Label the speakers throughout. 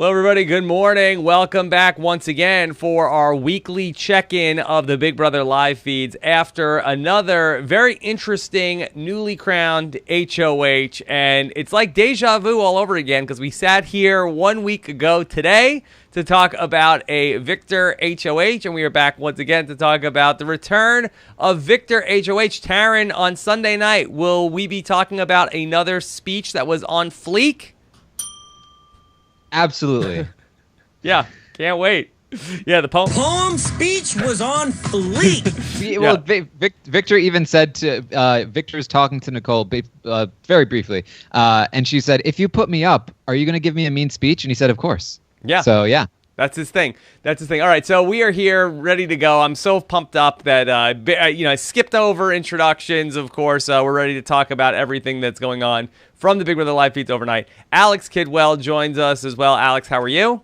Speaker 1: Hello, everybody. Good morning. Welcome back once again for our weekly check-in of the Big Brother live feeds after another very interesting newly crowned HOH. And it's like deja vu all over again because we sat here 1 week ago today to talk about a Victor HOH, and we are back once again to talk about the return of Victor HOH. Taryn, on Sunday night, will we be talking about another speech that was on fleek?
Speaker 2: Absolutely.
Speaker 1: Yeah, can't wait. Yeah, the
Speaker 3: poem speech was on fleek.
Speaker 2: Well, Victor even said to Victor's talking to Nicole very briefly, and she said, "If you put me up, are you going to give me a mean speech?" And he said, "Of course."
Speaker 1: Yeah.
Speaker 2: So yeah.
Speaker 1: That's his thing. All right, so we are here, ready to go. I'm so pumped up that I skipped over introductions. Of course, we're ready to talk about everything that's going on from the Big Brother live feeds overnight. Alex Kidwell joins us as well. Alex, how are you?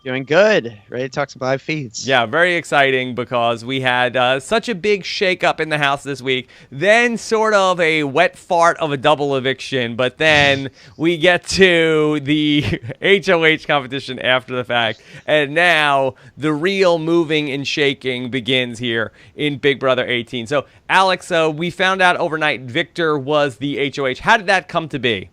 Speaker 4: Doing good. Ready to talk some live feeds.
Speaker 1: Yeah, very exciting because we had such a big shakeup in the house this week. Then sort of a wet fart of a double eviction. But then we get to the HOH competition after the fact. And now the real moving and shaking begins here in Big Brother 18. So, Alex, we found out overnight Victor was the HOH. How did that come to be?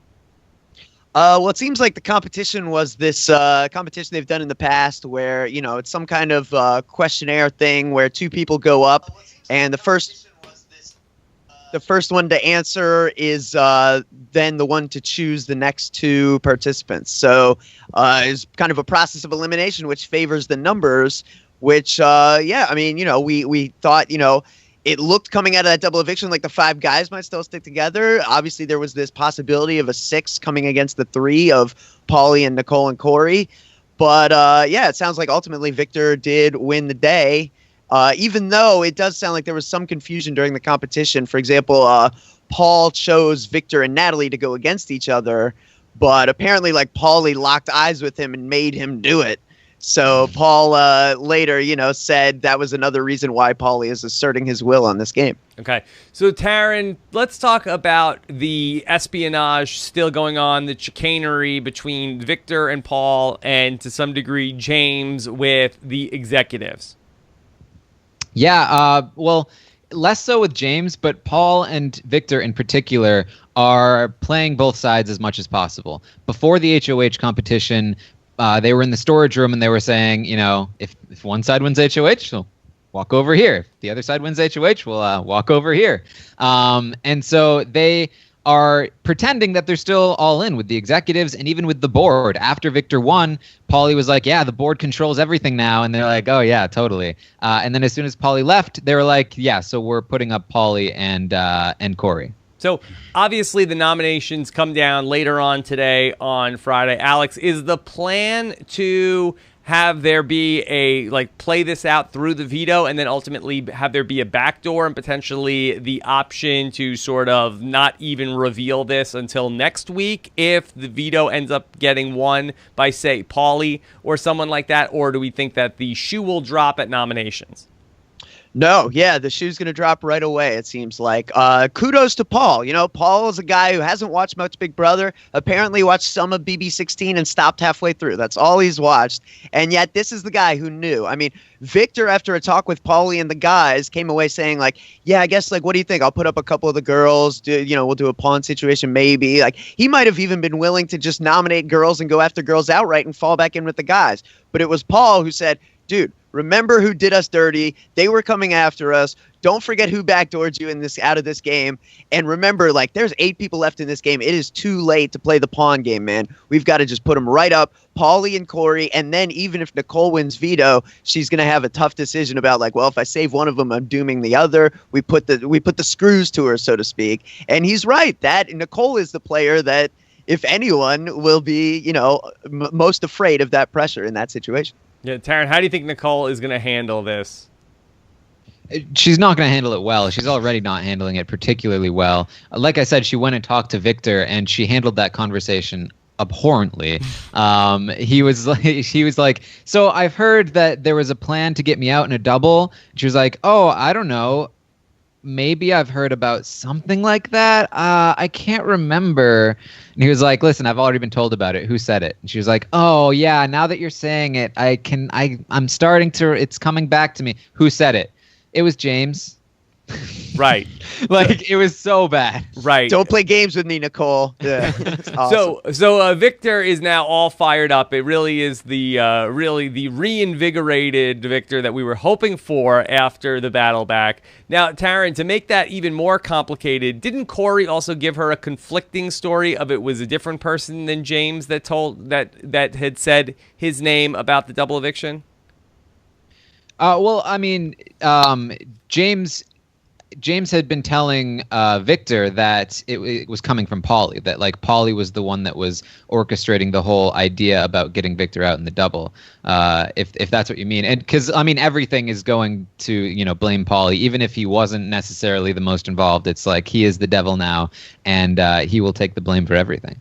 Speaker 4: Well, it seems like the competition was this competition they've done in the past where, it's some kind of questionnaire thing where two people go up and the first one to answer is then the one to choose the next two participants. So it's kind of a process of elimination, which favors the numbers, which, we thought, it looked coming out of that double eviction like the five guys might still stick together. Obviously, there was this possibility of a 6 coming against the 3 of Paulie and Nicole and Corey. But, it sounds like ultimately Victor did win the day, even though it does sound like there was some confusion during the competition. For example, Paul chose Victor and Natalie to go against each other, but apparently Paulie locked eyes with him and made him do it. So Paul later, said that was another reason why Paulie is asserting his will on this game.
Speaker 1: Okay. So, Taryn, let's talk about the espionage still going on, the chicanery between Victor and Paul, and to some degree James with the executives.
Speaker 2: Yeah, well, less so with James, but Paul and Victor in particular are playing both sides as much as possible. Before the HOH competition, they were in the storage room and they were saying, if one side wins HOH, we'll walk over here. If the other side wins HOH, we'll walk over here. And so they are pretending that they're still all in with the executives and even with the board. After Victor won, Paulie was like, yeah, the board controls everything now. And they're like, oh, yeah, totally. And then as soon as Paulie left, they were like, yeah, so we're putting up Paulie and Corey.
Speaker 1: So, obviously, the nominations come down later on today on Friday. Alex, is the plan to have there be play this out through the veto and then ultimately have there be a backdoor and potentially the option to sort of not even reveal this until next week if the veto ends up getting won by, say, Paulie or someone like that? Or do we think that the shoe will drop at nominations?
Speaker 4: No, yeah, the shoe's going to drop right away, it seems like. Kudos to Paul. Paul is a guy who hasn't watched much Big Brother, apparently watched some of BB18 and stopped halfway through. That's all he's watched. And yet this is the guy who knew. I mean, Victor, after a talk with Paulie and the guys, came away saying, yeah, I guess, what do you think? I'll put up a couple of the girls. We'll do a pawn situation maybe. He might have even been willing to just nominate girls and go after girls outright and fall back in with the guys. But it was Paul who said, dude, remember who did us dirty. They were coming after us. Don't forget who backdoored you out of this game. And remember, there's 8 people left in this game. It is too late to play the pawn game, man. We've got to just put them right up, Paulie and Corey. And then even if Nicole wins veto, she's going to have a tough decision about if I save one of them, I'm dooming the other. We put the screws to her, so to speak. And he's right. That Nicole is the player that, if anyone, will be, most afraid of that pressure in that situation.
Speaker 1: Yeah, Taryn, how do you think Nicole is going to handle this?
Speaker 2: She's not going to handle it well. She's already not handling it particularly well. Like I said, she went and talked to Victor, and she handled that conversation abhorrently. He was like, so I've heard that there was a plan to get me out in a double. She was like, oh, I don't know. maybe I've heard about something like that. I can't remember. And he was like, listen, I've already been told about it. Who said it? And she was like, oh yeah, now that you're saying it, I'm starting to, it's coming back to me. Who said it? It was James.
Speaker 1: Right.
Speaker 2: Like, it was so bad.
Speaker 1: Right.
Speaker 4: Don't play games with me, Nicole. Yeah. Awesome.
Speaker 1: So Victor is now all fired up. It really is the reinvigorated Victor that we were hoping for after the battle back. Now, Taryn, to make that even more complicated, didn't Corey also give her a conflicting story of it was a different person than James that had said his name about the double eviction?
Speaker 2: Well, I mean, James had been telling Victor that it was coming from Paulie, that like Paulie was the one that was orchestrating the whole idea about getting Victor out in the double, if that's what you mean. And because, I mean, everything is going to, blame Paulie, even if he wasn't necessarily the most involved. It's like he is the devil now, and he will take the blame for everything.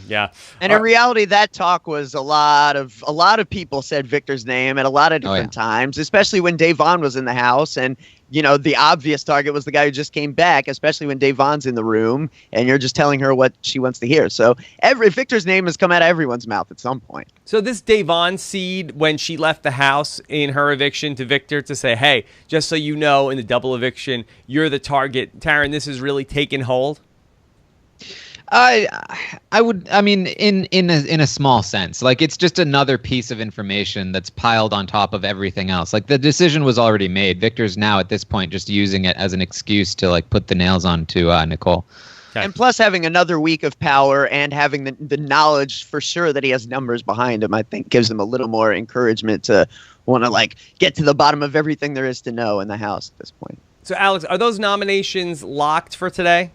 Speaker 1: Yeah.
Speaker 4: And in reality, that talk was a lot of people said Victor's name at a lot of different times, especially when Davon was in the house. And the obvious target was the guy who just came back, especially when Davon's in the room and you're just telling her what she wants to hear. So Victor's name has come out of everyone's mouth at some point.
Speaker 1: So this Davon seed, when she left the house in her eviction to Victor to say, hey, just so you know, in the double eviction, you're the target. Taryn, this has really taken hold?
Speaker 2: I would, I mean, in a small sense, like it's just another piece of information that's piled on top of everything else. Like the decision was already made. Victor's now at this point just using it as an excuse to like put the nails on to Nicole.
Speaker 1: Okay.
Speaker 4: And plus having another week of power and having the knowledge for sure that he has numbers behind him, I think gives him a little more encouragement to want to like get to the bottom of everything there is to know in the house at this point.
Speaker 1: So Alex, are those nominations locked for today?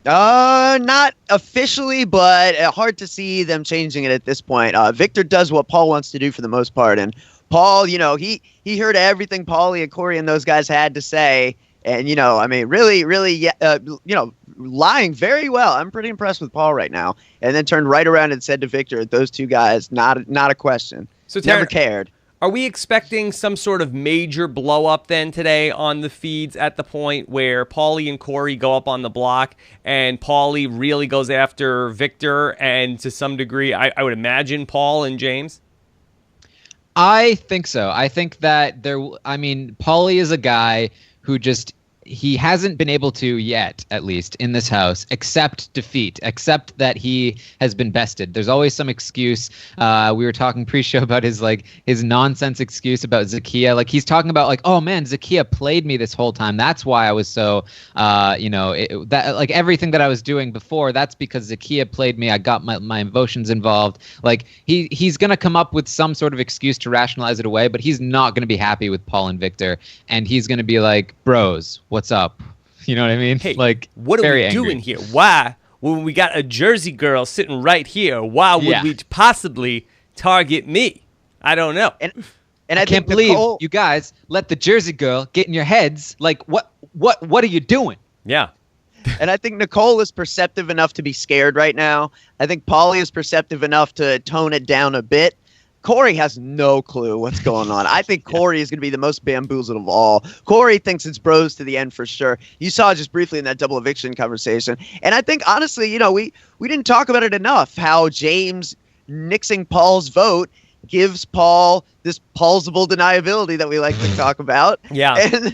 Speaker 4: Not officially, but hard to see them changing it at this point. Victor does what Paul wants to do for the most part, and Paul, he heard everything Paulie and Corey and those guys had to say, and I mean, really, lying very well. I'm pretty impressed with Paul right now, and then turned right around and said to Victor, "Those two guys, not a question."
Speaker 1: So
Speaker 4: never cared.
Speaker 1: Are we expecting some sort of major blow up then today on the feeds at the point where Paulie and Corey go up on the block and Paulie really goes after Victor and to some degree, I would imagine Paul and James?
Speaker 2: I think so. I think that Paulie is a guy who he hasn't been able to yet, at least in this house, accept defeat, accept that he has been bested. There's always some excuse. We were talking pre-show about his nonsense excuse about Zakiya. Like he's talking about like, oh man, Zakiya played me this whole time. That's why I was so, like everything that I was doing before. That's because Zakiya played me. I got my emotions involved. Like he's gonna come up with some sort of excuse to rationalize it away, but he's not gonna be happy with Paul and Victor, and he's gonna be like, bros, what's up? You know what I mean?
Speaker 1: Hey,
Speaker 2: like,
Speaker 1: what are we
Speaker 2: angry.
Speaker 1: doing here? Why, when we got a Jersey girl sitting right here, why would we possibly target me? I don't know.
Speaker 4: And
Speaker 2: I can't believe you guys let the Jersey girl get in your heads. Like, what are you doing?
Speaker 1: Yeah.
Speaker 4: And I think Nicole is perceptive enough to be scared right now. I think Paulie is perceptive enough to tone it down a bit. Corey has no clue what's going on. I think Corey is going to be the most bamboozled of all. Corey thinks it's bros to the end for sure. You saw just briefly in that double eviction conversation. And I think, honestly, we didn't talk about it enough, how James nixing Paul's vote gives Paul this plausible deniability that we like to talk about.
Speaker 1: Yeah.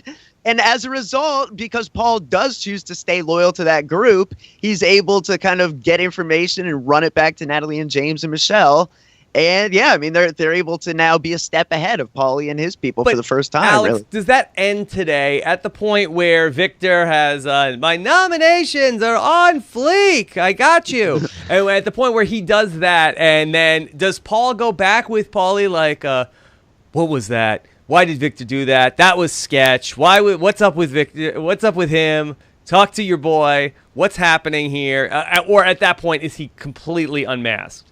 Speaker 4: And as a result, because Paul does choose to stay loyal to that group, he's able to kind of get information and run it back to Natalie and James and Michelle. And yeah, I mean, they're able to now be a step ahead of Paulie and his people for the first time.
Speaker 1: Alex,
Speaker 4: really.
Speaker 1: Does that end today at the point where Victor has my nominations are on fleek? I got you. And at the point where he does that, and then does Paul go back with Paulie like, what was that? Why did Victor do that? That was sketch. What's up with Victor? What's up with him? Talk to your boy. What's happening here? Or at that point, is he completely unmasked?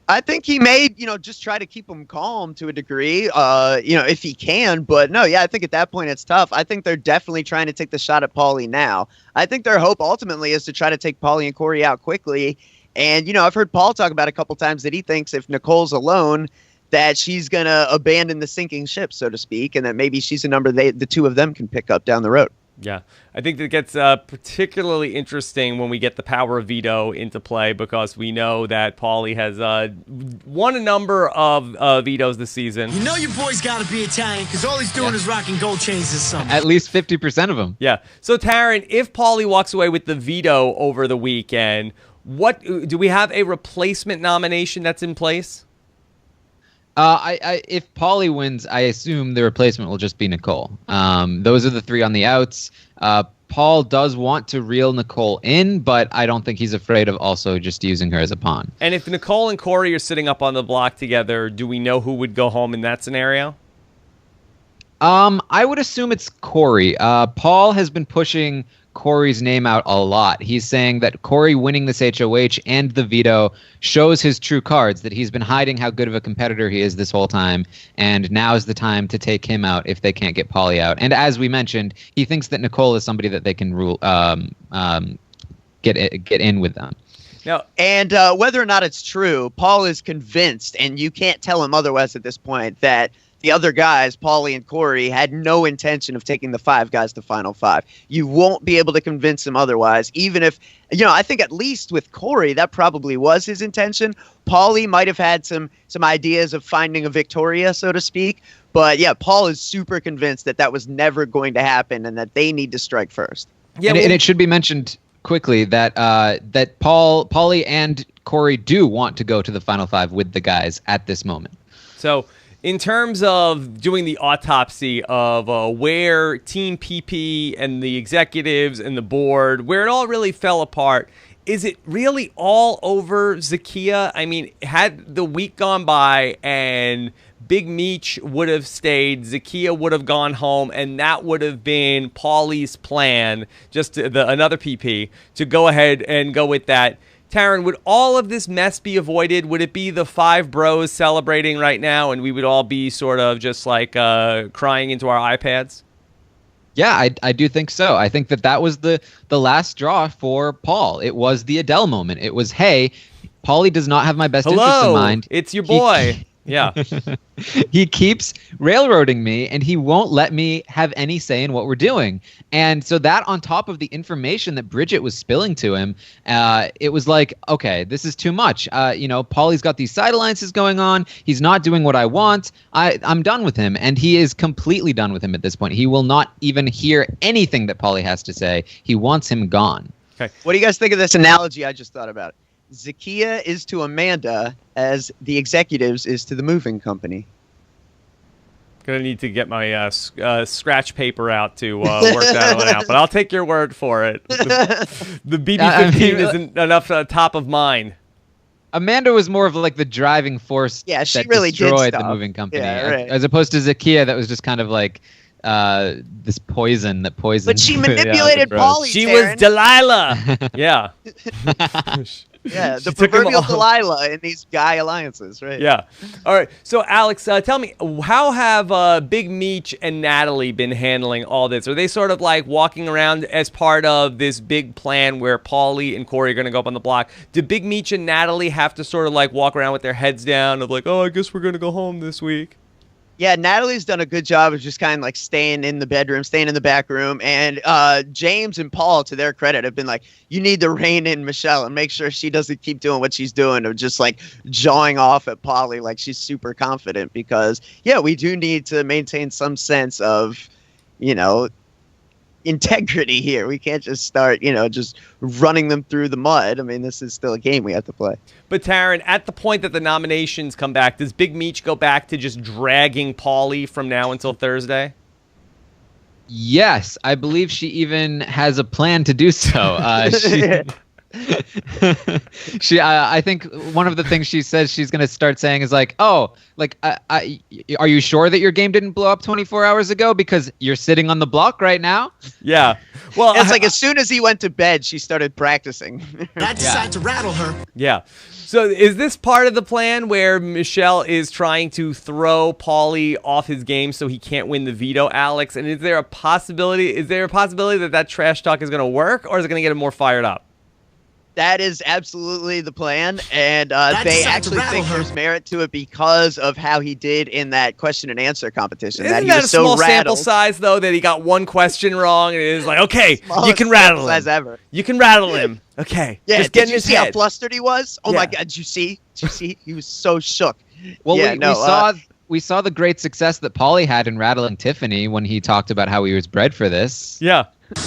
Speaker 4: I think he may, just try to keep him calm to a degree, if he can. But no, yeah, I think at that point it's tough. I think they're definitely trying to take the shot at Paulie now. I think their hope ultimately is to try to take Paulie and Corey out quickly. And, I've heard Paul talk about a couple times that he thinks if Nicole's alone, that she's going to abandon the sinking ship, so to speak, and that maybe she's a number the two of them can pick up down the road.
Speaker 1: Yeah, I think that gets particularly interesting when we get the power of veto into play, because we know that Paulie has won a number of vetoes this season.
Speaker 3: You know your boy's got to be Italian because all he's doing is rocking gold chains this summer.
Speaker 2: At least 50% of them.
Speaker 1: Yeah. So, Taryn, if Paulie walks away with the veto over the weekend, what do we have a replacement nomination that's in place?
Speaker 2: If Paulie wins, I assume the replacement will just be Nicole. Those are the three on the outs. Paul does want to reel Nicole in, but I don't think he's afraid of also just using her as a pawn.
Speaker 1: And if Nicole and Corey are sitting up on the block together, do we know who would go home in that scenario?
Speaker 2: I would assume it's Corey. Paul has been pushing Corey's name out a lot. He's saying that Corey winning this HOH and the veto shows his true cards, that he's been hiding how good of a competitor he is this whole time, and now is the time to take him out if they can't get Paulie out. And as we mentioned, he thinks that Nicole is somebody that they can get in with them.
Speaker 4: Now, and whether or not it's true, Paul is convinced, and you can't tell him otherwise at this point, that the other guys, Paulie and Corey, had no intention of taking the five guys to Final Five. You won't be able to convince him otherwise, even if, I think at least with Corey, that probably was his intention. Paulie might have had some ideas of finding a Victoria, so to speak. But yeah, Paul is super convinced that that was never going to happen and that they need to strike first.
Speaker 2: Yeah, and it should be mentioned quickly that Paulie and Corey do want to go to the Final Five with the guys at this moment.
Speaker 1: So, in terms of doing the autopsy of where Team PP and the executives and the board, where it all really fell apart, is it really all over Zakia? I mean, had the week gone by and Big Meech would have stayed, Zakia would have gone home, and that would have been Paulie's plan, just another PP, to go ahead and go with that. Taryn, would all of this mess be avoided? Would it be the five bros celebrating right now and we would all be sort of just like crying into our iPads?
Speaker 2: Yeah, I do think so. I think that was the last straw for Paul. It was the Adele moment. It was, hey, Paulie does not have my best interest in mind.
Speaker 1: It's your boy. Yeah.
Speaker 2: He keeps railroading me, and he won't let me have any say in what we're doing. And so that, on top of the information that Bridget was spilling to him, it was like, okay, this is too much. Paulie's got these side alliances going on. He's not doing what I want. I'm done with him, and he is completely done with him at this point. He will not even hear anything that Paulie has to say. He wants him gone.
Speaker 1: Okay.
Speaker 4: What do you guys think of this analogy I just thought about? Zakia is to Amanda as the executives is to the moving company.
Speaker 1: Gonna need to get my scratch paper out to work that one out, but I'll take your word for it. The BB18 isn't enough top of mind.
Speaker 2: Amanda was more of like the driving force that
Speaker 4: really
Speaker 2: destroyed the moving company, as opposed to Zakia, that was just kind of like this poison that poisoned.
Speaker 4: But she manipulated Paulie.
Speaker 1: She was Delilah. Yeah.
Speaker 4: Yeah, the proverbial Delilah in these guy alliances, right?
Speaker 1: Yeah. All right. So, Alex, tell me, how have Big Meech and Natalie been handling all this? Are they sort of like walking around as part of this big plan where Paulie and Corey are going to go up on the block? Do Big Meech and Natalie have to sort of like walk around with their heads down of like, oh, I guess we're going to go home this week?
Speaker 4: Yeah, Natalie's done a good job of just kind of like staying in the bedroom, staying in the back room. And James and Paul, to their credit, have been like, you need to rein in Michelle and make sure she doesn't keep doing what she's doing of just like jawing off at Paulie like she's super confident. Because, yeah, we do need to maintain some sense of, integrity here. We can't just start, just running them through the mud. I mean, this is still a game we have to play.
Speaker 1: But Taryn, at the point that the nominations come back, does Big Meech go back to just dragging Paulie from now until Thursday?
Speaker 2: Yes, I believe she even has a plan to do so. I think one of the things she says she's going to start saying is like, oh, like, are you sure that your game didn't blow up 24 hours ago because you're sitting on the block right now?
Speaker 1: Yeah. Well,
Speaker 4: it's like as soon as he went to bed, she started practicing.
Speaker 3: I decided to rattle her.
Speaker 1: Yeah. So is this part of the plan where Michelle is trying to throw Paulie off his game so he can't win the veto, Alex? And is there a possibility that trash talk is going to work, or is it going to get him more fired up?
Speaker 4: That is absolutely the plan, and
Speaker 3: That
Speaker 4: they
Speaker 3: decided to
Speaker 4: actually
Speaker 3: rattle
Speaker 4: think
Speaker 3: her.
Speaker 4: there's merit to it because of how he did in that question and answer competition.
Speaker 1: Isn't
Speaker 4: he
Speaker 1: that
Speaker 4: was
Speaker 1: a
Speaker 4: so
Speaker 1: small sample
Speaker 4: rattled.
Speaker 1: size, though, that he got one question wrong, and it is like, okay, you
Speaker 4: Smallest
Speaker 1: can rattle
Speaker 4: sample size
Speaker 1: him.
Speaker 4: ever.
Speaker 1: You can rattle him. Okay,
Speaker 4: Yeah,
Speaker 1: just get
Speaker 4: did
Speaker 1: in
Speaker 4: you
Speaker 1: his
Speaker 4: see how
Speaker 1: head.
Speaker 4: flustered he was? Oh my
Speaker 1: Yeah.
Speaker 4: God, did you see? Did you see? He was so shook.
Speaker 2: Well,
Speaker 4: Yeah,
Speaker 2: we saw the great success that Paulie had in rattling Tiffany when he talked about how he was bred for this.
Speaker 1: Yeah.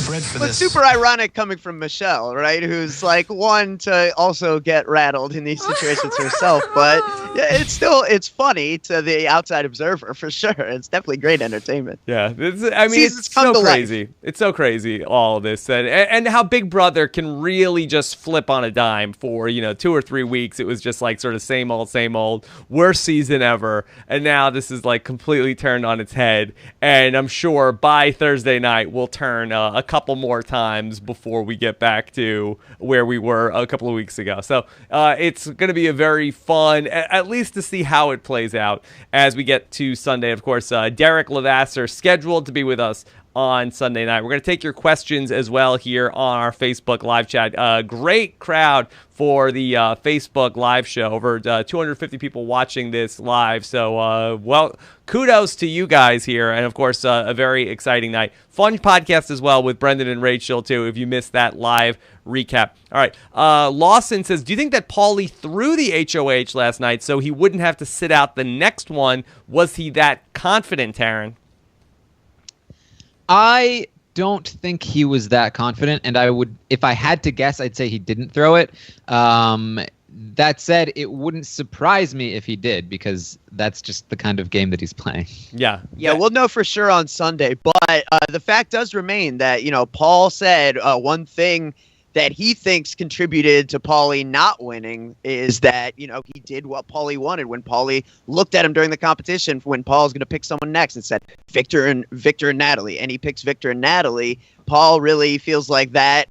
Speaker 3: Bred for
Speaker 4: But
Speaker 3: this.
Speaker 4: super ironic coming from Michelle, right? Who's like one to also get rattled in these situations herself. But yeah, it's funny to the outside observer for sure. It's definitely great entertainment.
Speaker 1: Yeah, I mean,
Speaker 4: Seasons
Speaker 1: it's
Speaker 4: come
Speaker 1: so
Speaker 4: to life.
Speaker 1: crazy. It's so crazy, all of this, and how Big Brother can really just flip on a dime for 2 or 3 weeks. It was just like sort of same old, worst season ever, and now this is like completely turned on its head. And I'm sure by Thursday night we'll turn a couple more times before we get back to where we were a couple of weeks ago. So it's going to be a very fun, at least to see how it plays out as we get to Sunday. Of course, Derek Levasseur scheduled to be with us on Sunday night. We're going to take your questions as well here on our Facebook live chat. Great crowd for the Facebook live show. Over 250 people watching this live. So, well, kudos to you guys here. And, of course, a very exciting night. Fun podcast as well with Brendan and Rachel, too, if you missed that live recap. All right. Lawson says, do you think that Paulie threw the HOH last night so he wouldn't have to sit out the next one? Was he that confident, Taryn?
Speaker 2: I don't think he was that confident, and I would, if I had to guess, I'd say he didn't throw it. That said, it wouldn't surprise me if he did, because that's just the kind of game that he's playing.
Speaker 1: Yeah.
Speaker 4: Yeah, we'll know for sure on Sunday. But the fact does remain that, Paul said one thing that he thinks contributed to Paulie not winning is that, he did what Paulie wanted when Paulie looked at him during the competition when Paul's going to pick someone next and said, Victor and Natalie. And he picks Victor and Natalie. Paul really feels like that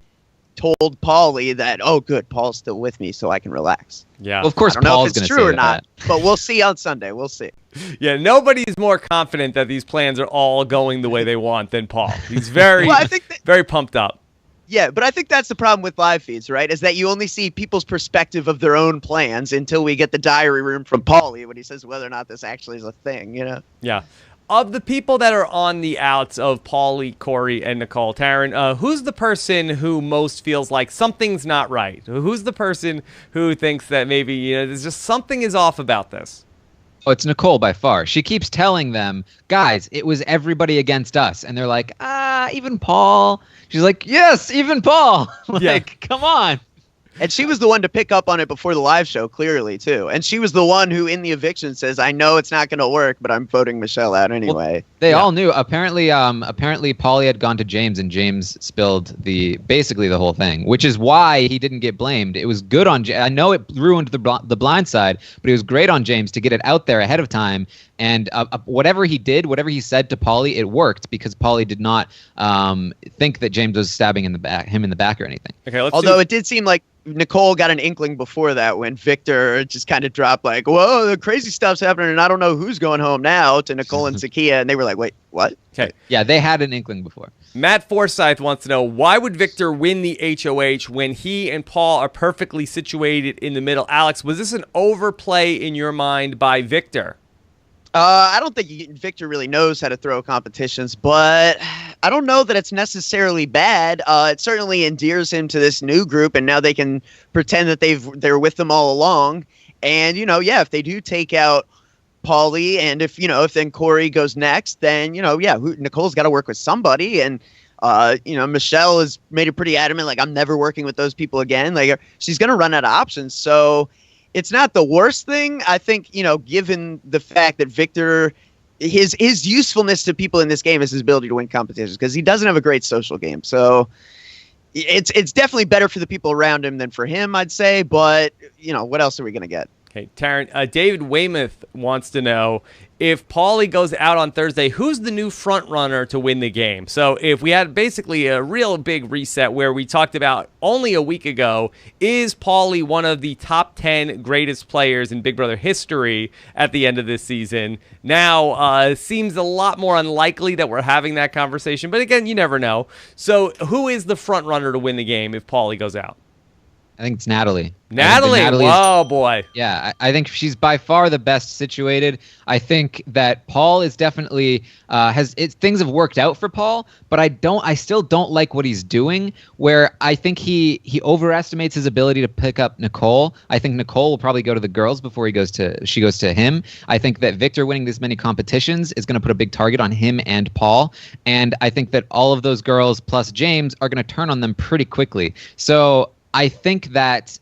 Speaker 4: told Paulie that, oh, good, Paul's still with me, so I can relax.
Speaker 1: Yeah.
Speaker 2: Well, of course,
Speaker 4: I don't know
Speaker 2: Paul's
Speaker 4: if it's
Speaker 2: going to
Speaker 4: true
Speaker 2: say
Speaker 4: or not, but we'll see on Sunday. We'll see.
Speaker 1: Yeah, nobody's more confident that these plans are all going the way they want than Paul. He's very,
Speaker 4: Well, I think that,
Speaker 1: very pumped up.
Speaker 4: yeah, but I think that's the problem with live feeds, right? Is that you only see people's perspective of their own plans until we get the diary room from Paulie when he says whether or not this actually is a thing,
Speaker 1: Yeah. Of the people that are on the outs of Paulie, Corey, and Nicole, Taryn, who's the person who most feels like something's not right? Who's the person who thinks that maybe, there's just something is off about this?
Speaker 2: Oh, it's Nicole by far. She keeps telling them, guys, it was everybody against us. And they're like, even Paul. She's like, yes, even Paul. Come on.
Speaker 4: And she was the one to pick up on it before the live show, clearly, too. And she was the one who, in the eviction, says, I know it's not going to work, but I'm voting Michelle out anyway.
Speaker 2: Well, they all knew. Apparently, Paulie had gone to James, and James spilled basically the whole thing, which is why he didn't get blamed. It was good on I know it ruined the blind side, but it was great on James to get it out there ahead of time. And whatever he did, whatever he said to Paulie, it worked because Paulie did not think that James was stabbing him in the back or anything.
Speaker 1: Okay,
Speaker 4: Although it did seem like Nicole got an inkling before that when Victor just kind of dropped like, whoa, the crazy stuff's happening and I don't know who's going home now to Nicole and Zakiya. And they were like, wait, what?
Speaker 1: Okay.
Speaker 2: Yeah, they had an inkling before.
Speaker 1: Matt Forsyth wants to know, why would Victor win the HOH when he and Paul are perfectly situated in the middle? Alex, was this an overplay in your mind by Victor?
Speaker 4: I don't think Victor really knows how to throw competitions, but I don't know that it's necessarily bad. It certainly endears him to this new group, and now they can pretend that they're with them all along. And if they do take out Paulie, and if then Corey goes next, then Nicole's got to work with somebody, and Michelle has made it pretty adamant, like, I'm never working with those people again. Like, she's gonna run out of options, so. It's not the worst thing, I think, given the fact that Victor, his usefulness to people in this game is his ability to win competitions because he doesn't have a great social game. So it's definitely better for the people around him than for him, I'd say. But, what else are we going to get?
Speaker 1: Okay, Taryn, David Weymouth wants to know, if Paulie goes out on Thursday, who's the new front runner to win the game? So if we had basically a real big reset where we talked about only a week ago, is Paulie one of the top 10 greatest players in Big Brother history at the end of this season? Now, seems a lot more unlikely that we're having that conversation. But again, you never know. So who is the front runner to win the game if Paulie goes out?
Speaker 2: I think it's Natalie.
Speaker 1: Natalie, whoa, boy.
Speaker 2: Yeah, I think she's by far the best situated. I think that Paul is definitely things have worked out for Paul, but I still don't like what he's doing. Where I think he overestimates his ability to pick up Nicole. I think Nicole will probably go to the girls before she goes to him. I think that Victor winning this many competitions is going to put a big target on him and Paul, and I think that all of those girls plus James are going to turn on them pretty quickly. So I think that,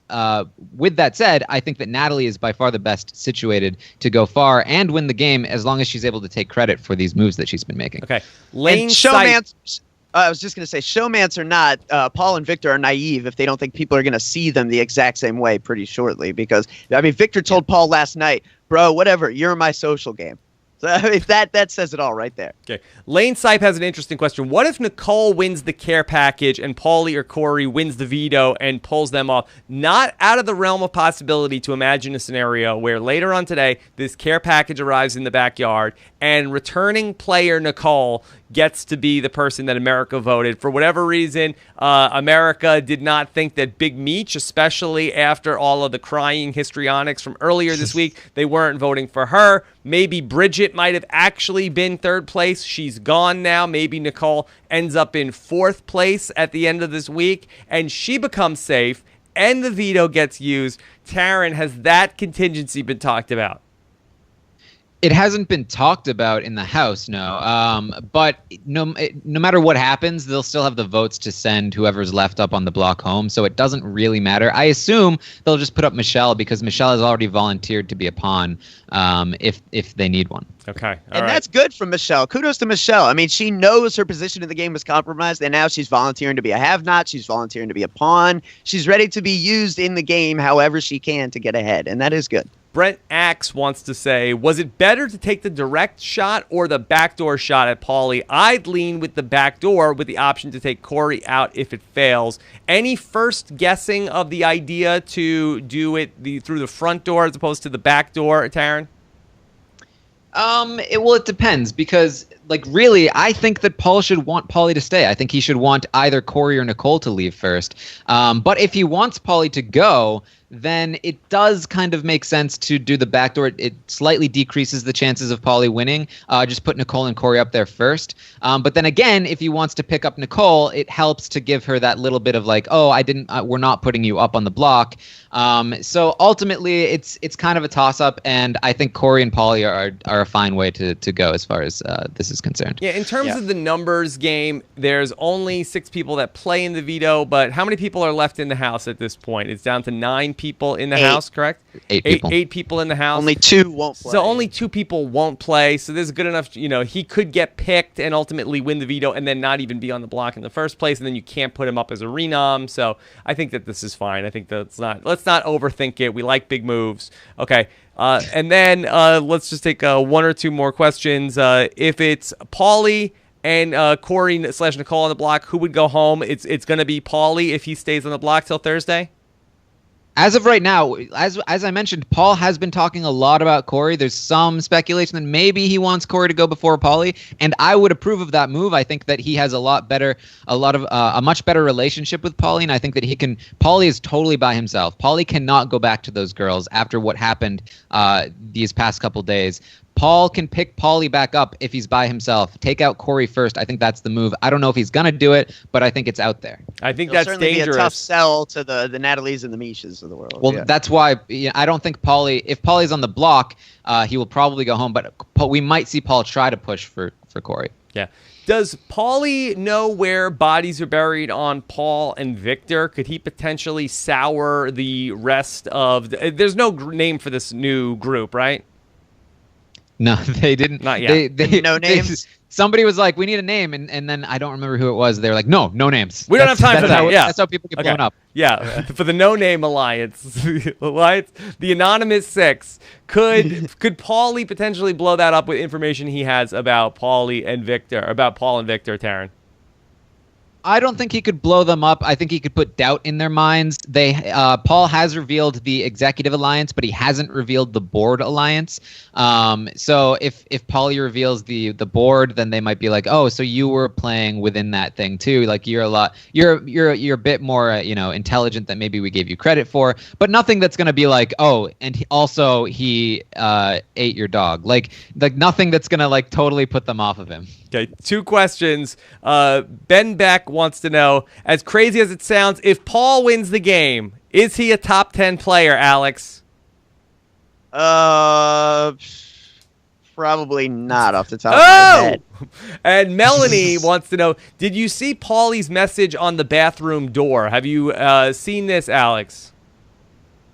Speaker 2: with that said, I think that Natalie is by far the best situated to go far and win the game as long as she's able to take credit for these moves that she's been making.
Speaker 1: Okay.
Speaker 4: Lane Showmance. I was just going to say, showmance or not, Paul and Victor are naive if they don't think people are going to see them the exact same way pretty shortly. Because, I mean, Victor told Paul last night, bro, whatever, you're my social game. So I mean, that says it all right there.
Speaker 1: Okay. Lane Sipe has an interesting question. What if Nicole wins the care package and Paulie or Corey wins the veto and pulls them off? Not out of the realm of possibility to imagine a scenario where later on today, this care package arrives in the backyard and returning player Nicole gets to be the person that America voted. For whatever reason, America did not think that Big Meech, especially after all of the crying histrionics from earlier this week, they weren't voting for her. Maybe Bridget might have actually been third place. She's gone now. Maybe Nicole ends up in fourth place at the end of this week, and she becomes safe, and the veto gets used. Taryn, has that contingency been talked about?
Speaker 2: It hasn't been talked about in the House, no. But no matter what happens, they'll still have the votes to send whoever's left up on the block home, so it doesn't really matter. I assume they'll just put up Michelle because Michelle has already volunteered to be a pawn if they need one.
Speaker 1: Okay.
Speaker 4: And that's good from Michelle. Kudos to Michelle. I mean, she knows her position in the game was compromised, and now she's volunteering to be a have-not. She's volunteering to be a pawn. She's ready to be used in the game however she can to get ahead, and that is good.
Speaker 1: Brent Axe wants to say, was it better to take the direct shot or the backdoor shot at Paulie? I'd lean with the backdoor with the option to take Corey out if it fails. Any first guessing of the idea to do it through the front door as opposed to the back door, Taryn?
Speaker 2: It depends because, like, really, I think that Paul should want Paulie to stay. I think he should want either Corey or Nicole to leave first. But if he wants Paulie to go, then it does kind of make sense to do the backdoor. It slightly decreases the chances of Paulie winning. Just put Nicole and Corey up there first. But then again, if he wants to pick up Nicole, it helps to give her that little bit of like, oh, we're not putting you up on the block. So ultimately, it's kind of a toss-up, and I think Corey and Paulie are a fine way to go as far as this is concerned.
Speaker 1: Yeah, in terms of the numbers game, there's only 6 people that play in the veto, but how many people are left in the House at this point? It's down to 9 people in the House, correct?
Speaker 2: 8 people.
Speaker 1: 8 people in the House.
Speaker 4: Only 2 won't play.
Speaker 1: So only 2 people won't play. So there's good enough, he could get picked and ultimately win the veto and then not even be on the block in the first place, and then you can't put him up as a renom. So I think that this is fine. I think let's not overthink it. We like big moves. Okay. And then let's just take 1 or 2 more questions. If it's Paulie and Corey/Nicole on the block, who would go home? It's going to be Paulie if he stays on the block till Thursday?
Speaker 2: As of right now, as I mentioned, Paul has been talking a lot about Corey. There's some speculation that maybe he wants Corey to go before Paulie, and I would approve of that move. I think that he has a much better relationship with Paulie, and I think that Paulie is totally by himself. Paulie cannot go back to those girls after what happened these past couple days. Paul can pick Paulie back up if he's by himself. Take out Corey first. I think that's the move. I don't know if he's going to do it, but I think it's out there.
Speaker 1: I think
Speaker 4: It'll
Speaker 1: that's dangerous.
Speaker 4: Be a tough sell to the Natalies and the Miches of the world.
Speaker 2: Well, that's why I don't think if Paulie's on the block, he will probably go home, but we might see Paul try to push for Corey.
Speaker 1: Yeah. Does Paulie know where bodies are buried on Paul and Victor? Could he potentially sour the rest of there's no name for this new group, right?
Speaker 2: No, they didn't.
Speaker 1: Not yet.
Speaker 4: No names?
Speaker 2: Somebody was like, we need a name, and then I don't remember who it was. They were like, no names.
Speaker 1: We don't have time for that.
Speaker 2: That's how people get blown up.
Speaker 1: Yeah, for the no-name alliance. The Anonymous 6. Could Paulie potentially blow that up with information he has about Paulie and Victor, Taryn?
Speaker 2: I don't think he could blow them up. I think he could put doubt in their minds. Paul has revealed the executive alliance, but he hasn't revealed the board alliance. So if Paulie reveals the board, then they might be like, oh, so you were playing within that thing too. Like you're a bit more intelligent than maybe we gave you credit for, but nothing that's gonna be like, oh, and he ate your dog. Like nothing that's gonna like totally put them off of him.
Speaker 1: Okay, 2 questions. Ben Beck wants to know, as crazy as it sounds, if Paul wins the game, is he a top 10 player, Alex?
Speaker 4: Probably not off the top of my head.
Speaker 1: And Melanie wants to know, did you see Paulie's message on the bathroom door? Have you seen this, Alex?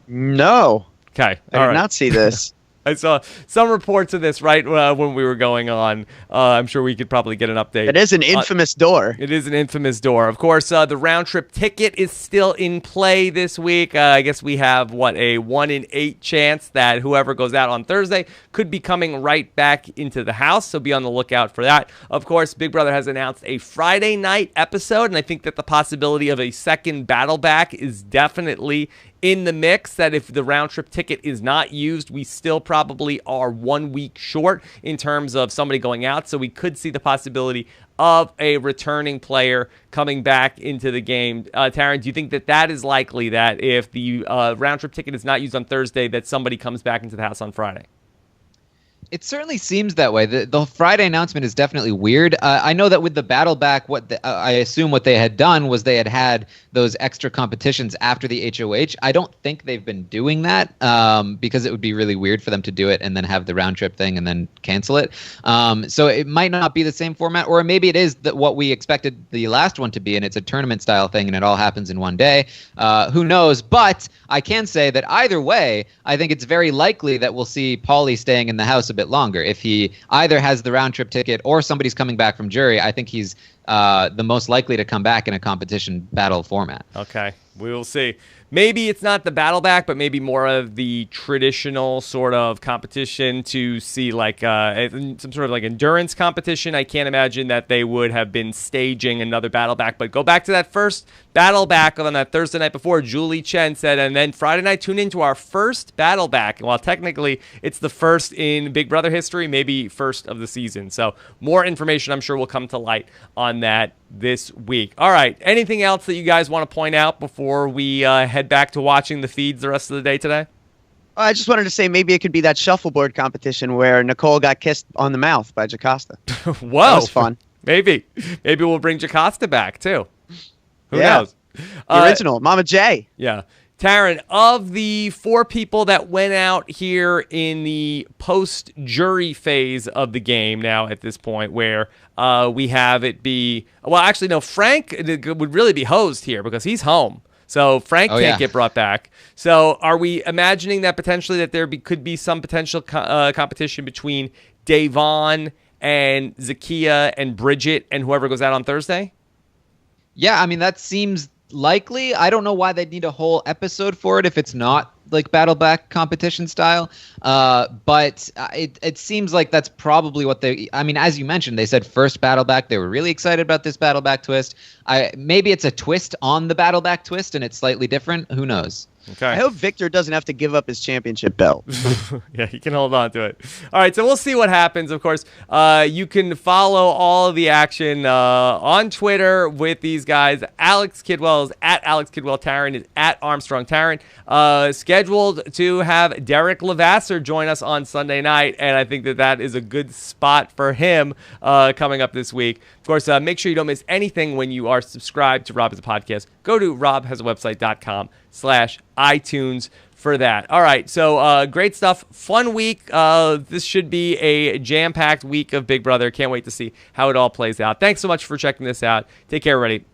Speaker 4: No.
Speaker 1: Okay.
Speaker 4: I did not see this.
Speaker 1: I saw some reports of this right when we were going on. I'm sure we could probably get an update.
Speaker 4: It is an infamous door.
Speaker 1: It is an infamous door. Of course, the round-trip ticket is still in play this week. I guess we have, a 1 in 8 chance that whoever goes out on Thursday could be coming right back into the house, so be on the lookout for that. Of course, Big Brother has announced a Friday night episode, and I think that the possibility of a second battle back is definitely in the mix, that if the round-trip ticket is not used, we still probably are 1 week short in terms of somebody going out. So we could see the possibility of a returning player coming back into the game. Taryn, do you think that that is likely, that if the round-trip ticket is not used on Thursday, that somebody comes back into the house on Friday?
Speaker 2: It certainly seems that way. The Friday announcement is definitely weird. I know that with the battle back, I assume what they had done was they had those extra competitions after the HOH. I don't think they've been doing that because it would be really weird for them to do it and then have the round trip thing and then cancel it. So it might not be the same format, or maybe it is what we expected the last one to be, and it's a tournament style thing and it all happens in one day. Who knows? But I can say that either way, I think it's very likely that we'll see Paulie staying in the house a bit longer. If he either has the round trip ticket or somebody's coming back from jury, I think he's the most likely to come back in a competition battle format.
Speaker 1: Okay, we will see. Maybe it's not the battle back, but maybe more of the traditional sort of competition to see like some sort of like endurance competition. I can't imagine that they would have been staging another battle back, but go back to that first battle back on that Thursday night before. Julie Chen said, and then Friday night, tune into our first battle back. And while technically it's the first in Big Brother history, maybe first of the season. So more information I'm sure will come to light on that this week. All right. Anything else that you guys want to point out before we head back to watching the feeds the rest of the day today?
Speaker 4: I just wanted to say maybe it could be that shuffleboard competition where Nicole got kissed on the mouth by Jocasta.
Speaker 1: Whoa.
Speaker 4: That was fun.
Speaker 1: Maybe we'll bring Jocasta back too. Who
Speaker 4: Yeah.
Speaker 1: knows?
Speaker 4: The original, Mama J.
Speaker 1: Yeah. Taryn, of the 4 people that went out here in the post-jury phase of the game now at this point, where we have it be... Well, actually, no, Frank would really be hosed here because he's home. So Frank can't get brought back. So are we imagining that potentially that there could be some potential competition between Davon and Zakiya and Bridget and whoever goes out on Thursday?
Speaker 2: Yeah, I mean, that seems likely. I don't know why they'd need a whole episode for it if it's not like battle back competition style. But it seems like that's probably what I mean, as you mentioned, they said first battle back. They were really excited about this battle back twist. Maybe it's a twist on the battle back twist and it's slightly different. Who knows?
Speaker 1: Okay.
Speaker 4: I hope Victor doesn't have to give up his championship belt.
Speaker 1: Yeah, he can hold on to it. All right, so we'll see what happens. Of course, you can follow all of the action on Twitter with these guys. Alex Kidwell is at Alex Kidwell. Taryn is at Armstrong Taryn. Scheduled to have Derek Levasseur join us on Sunday night, and I think that is a good spot for him coming up this week. Of course, make sure you don't miss anything when you are subscribed to Rob Has a Podcast. Go to robhasawebsite.com/iTunes for that. All right, so great stuff. Fun week. This should be a jam-packed week of Big Brother. Can't wait to see how it all plays out. Thanks so much for checking this out. Take care, everybody.